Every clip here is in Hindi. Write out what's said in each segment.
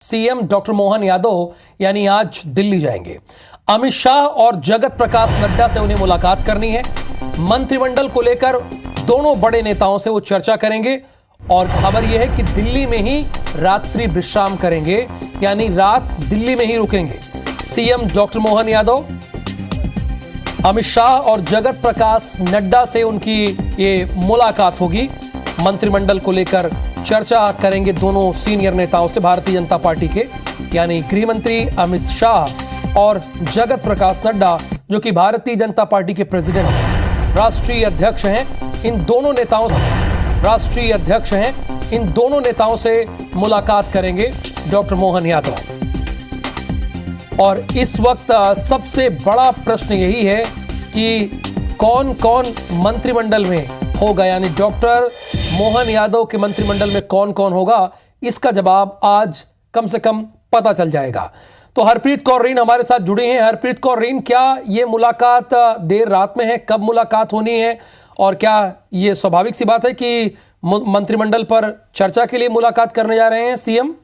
सीएम डॉक्टर मोहन यादव यानी आज दिल्ली जाएंगे। अमित शाह और जगत प्रकाश नड्डा से उन्हें मुलाकात करनी है। मंत्रिमंडल को लेकर दोनों बड़े नेताओं से वो चर्चा करेंगे और खबर यह है कि दिल्ली में ही रात्रि विश्राम करेंगे, यानी रात दिल्ली में ही रुकेंगे। सीएम डॉक्टर मोहन यादव, अमित शाह और जगत प्रकाश नड्डा से उनकी ये मुलाकात होगी। मंत्रिमंडल को लेकर चर्चा करेंगे दोनों सीनियर नेताओं से, भारतीय जनता पार्टी के यानी गृह मंत्री अमित शाह और जगत प्रकाश नड्डा जो कि भारतीय जनता पार्टी के प्रेसिडेंट हैं, राष्ट्रीय अध्यक्ष हैं। इन दोनों नेताओं से मुलाकात करेंगे डॉक्टर मोहन यादव। और इस वक्त सबसे बड़ा प्रश्न यही है कि कौन कौन मंत्रिमंडल में होगा, यानी डॉक्टर मोहन यादव के मंत्रिमंडल में कौन कौन होगा, इसका जवाब आज कम से कम पता चल जाएगा। तो हरप्रीत कौर रीन हमारे साथ जुड़ी हैं। हरप्रीत कौर रीन, क्या ये मुलाकात देर रात में है? कब मुलाकात होनी है? और क्या ये स्वाभाविक सी बात है कि मंत्रिमंडल पर चर्चा के लिए मुलाकात करने जा रहे हैं सीएम?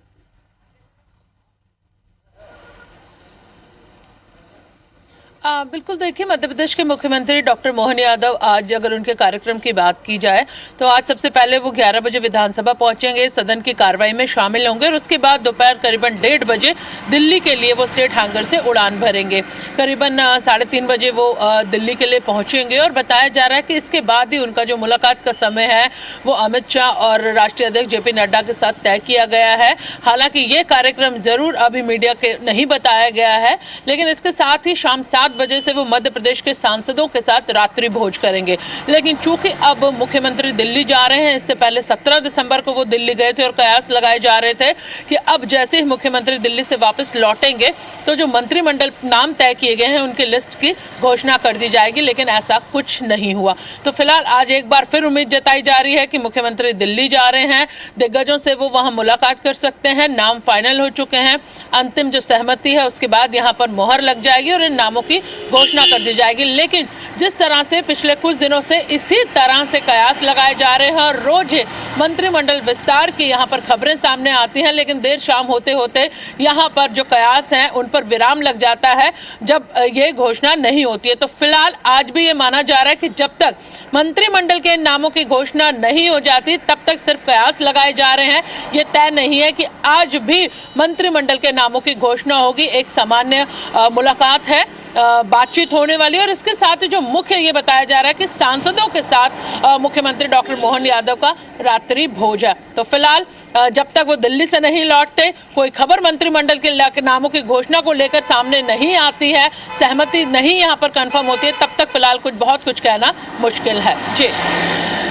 बिल्कुल, देखिए, मध्य प्रदेश के मुख्यमंत्री डॉक्टर मोहन यादव आज अगर उनके कार्यक्रम की बात की जाए तो आज सबसे पहले वो 11 बजे विधानसभा पहुंचेंगे, सदन की कार्रवाई में शामिल होंगे और उसके बाद दोपहर करीबन 1:30 बजे दिल्ली के लिए वो स्टेट हैंगर से उड़ान भरेंगे। करीबन 3:30 बजे वो दिल्ली के लिए पहुंचेंगे और बताया जा रहा है कि इसके बाद ही उनका जो मुलाकात का समय है वो अमित शाह और राष्ट्रीय अध्यक्ष जेपी नड्डा के साथ तय किया गया है। हालांकि ये कार्यक्रम जरूर अभी मीडिया के नहीं बताया गया है, लेकिन इसके साथ ही शाम 7 बजे से वो मध्य प्रदेश के सांसदों के साथ रात्रि भोज करेंगे। लेकिन चूंकि अब मुख्यमंत्री दिल्ली जा रहे हैं, इससे पहले 17 दिसंबर को वो दिल्ली गए थे और कयास लगाए जा रहे थे कि अब जैसे ही मुख्यमंत्री दिल्ली से वापस लौटेंगे तो जो मंत्रिमंडल नाम तय किए गए हैं उनकी लिस्ट की घोषणा कर दी जाएगी, लेकिन ऐसा कुछ नहीं हुआ। तो फिलहाल आज एक बार फिर उम्मीद जताई जा रही है कि मुख्यमंत्री दिल्ली जा रहे हैं, दिग्गजों से वो वहां मुलाकात कर सकते हैं, नाम फाइनल हो चुके हैं, अंतिम जो सहमति है उसके बाद यहाँ पर मोहर लग जाएगी और इन नामों की घोषणा कर दी जाएगी। लेकिन जिस तरह से पिछले कुछ दिनों से इसी तरह से कयास लगाए जा रहे हैं और रोज मंत्रिमंडल विस्तार की यहाँ पर खबरें सामने आती हैं, लेकिन देर शाम होते होते यहाँ पर जो कयास हैं उन पर विराम लग जाता है जब ये घोषणा नहीं होती है। तो फिलहाल आज भी ये माना जा रहा है कि जब तक मंत्रिमंडल के नामों की घोषणा नहीं हो जाती तब तक सिर्फ कयास लगाए जा रहे हैं। ये तय नहीं है कि आज भी मंत्रिमंडल के नामों की घोषणा होगी। एक सामान्य मुलाकात है, बातचीत होने वाली, और इसके साथ ही जो मुख्य ये बताया जा रहा है कि सांसदों के साथ मुख्यमंत्री डॉक्टर मोहन यादव का रात्रि भोज है। तो फिलहाल जब तक वो दिल्ली से नहीं लौटते, कोई खबर मंत्रिमंडल के नामों की घोषणा को लेकर सामने नहीं आती है, सहमति नहीं यहाँ पर कंफर्म होती है, तब तक फिलहाल बहुत कुछ कहना मुश्किल है। जी,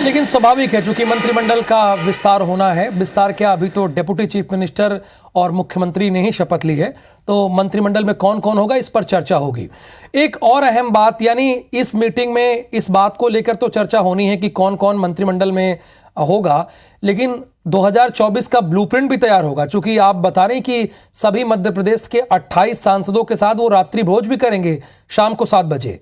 लेकिन स्वाभाविक है चूंकि मंत्रिमंडल का विस्तार होना है। विस्तार क्या, अभी तो डिप्टी चीफ मिनिस्टर और मुख्यमंत्री ने ही शपथ ली है, तो मंत्रिमंडल में कौन कौन होगा इस पर चर्चा होगी। एक और अहम बात, यानी इस मीटिंग में इस बात को लेकर तो चर्चा होनी है कि कौन कौन मंत्रिमंडल में होगा, लेकिन 2024 का ब्लूप्रिंट भी तैयार होगा। चूंकि आप बता रहे हैं कि सभी मध्य प्रदेश के 28 सांसदों के साथ वो रात्रि भोज भी करेंगे शाम को 7 बजे।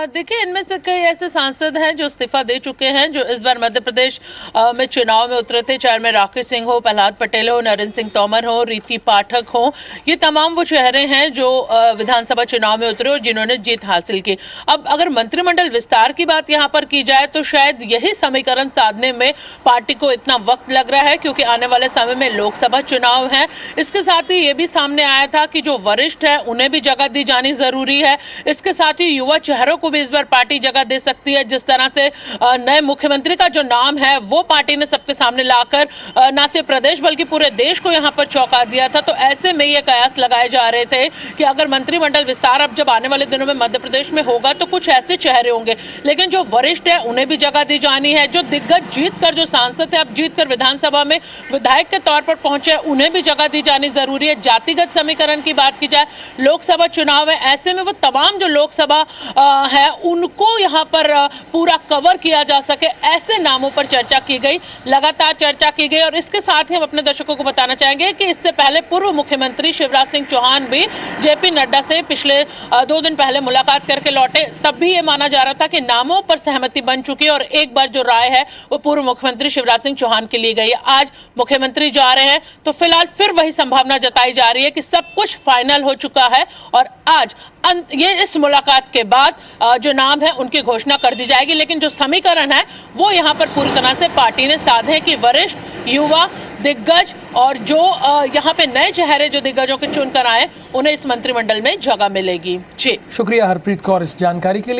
देखिए, इनमें से कई ऐसे सांसद हैं जो इस्तीफा दे चुके हैं, जो इस बार मध्य प्रदेश में चुनाव में उतरे थे, चाहे में राकेश सिंह हो, प्रहलाद पटेल हो, नरेंद्र सिंह तोमर हो, रीति पाठक हो। ये तमाम वो चेहरे हैं जो विधानसभा चुनाव में उतरे और जिन्होंने जीत हासिल की। अब अगर मंत्रिमंडल विस्तार की बात यहाँ पर की जाए तो शायद यही समीकरण साधने में पार्टी को इतना वक्त लग रहा है, क्योंकि आने वाले समय में लोकसभा चुनाव है। इसके साथ ही ये भी सामने आया था कि जो वरिष्ठ है उन्हें भी जगह दी जानी जरूरी है। इसके साथ ही युवा चेहरों को भी इस बार पार्टी जगह दे सकती है। जिस तरह से नए मुख्यमंत्री का जो नाम है वो पार्टी ने सबके सामने लाकर न सिर्फ प्रदेश बल्कि पूरे देश को यहां पर चौंका दिया था। तो ऐसे में ये कयास लगाए जा रहे थे कि अगर मंत्रिमंडल विस्तार अब जब आने वाले दिनों में मध्य प्रदेश में होगा तो कुछ ऐसे चेहरे होंगे, लेकिन जो वरिष्ठ है उन्हें भी जगह दी जानी है। जो दिग्गज जीत कर, जो सांसद है अब जीत कर विधानसभा में विधायक के तौर पर पहुंचे, उन्हें भी जगह दी जानी जरूरी है। जातिगत समीकरण की बात की जाए, लोकसभा चुनाव है, ऐसे में वो तमाम जो लोकसभा है उनको यहाँ पर पूरा कवर किया जा सके, ऐसे नामों पर चर्चा की गई, लगातार चर्चा की गई। और इसके साथ ही हम अपने दर्शकों को बताना चाहेंगे कि इससे पहले पूर्व मुख्यमंत्री शिवराज सिंह चौहान भी जेपी नड्डा से पिछले 2 दिन पहले मुलाकात करके लौटे। तब भी ये माना जा रहा था कि नामों पर सहमति बन चुकी है और एक बार जो राय है वो पूर्व मुख्यमंत्री शिवराज सिंह चौहान की ली गई है। आज मुख्यमंत्री जा रहे हैं तो फिलहाल फिर वही संभावना जताई जा रही है कि सब कुछ फाइनल हो चुका है और आज ये इस मुलाकात के बाद जो नाम है उनकी घोषणा कर दी जाएगी। लेकिन जो समीकरण है वो यहाँ पर पूरी तरह से पार्टी ने साधे हैं कि वरिष्ठ, युवा, दिग्गज और जो यहाँ पे नए चेहरे जो दिग्गजों के चुनकर आए उन्हें इस मंत्रिमंडल में जगह मिलेगी। जी शुक्रिया हरप्रीत कौर इस जानकारी के लिए।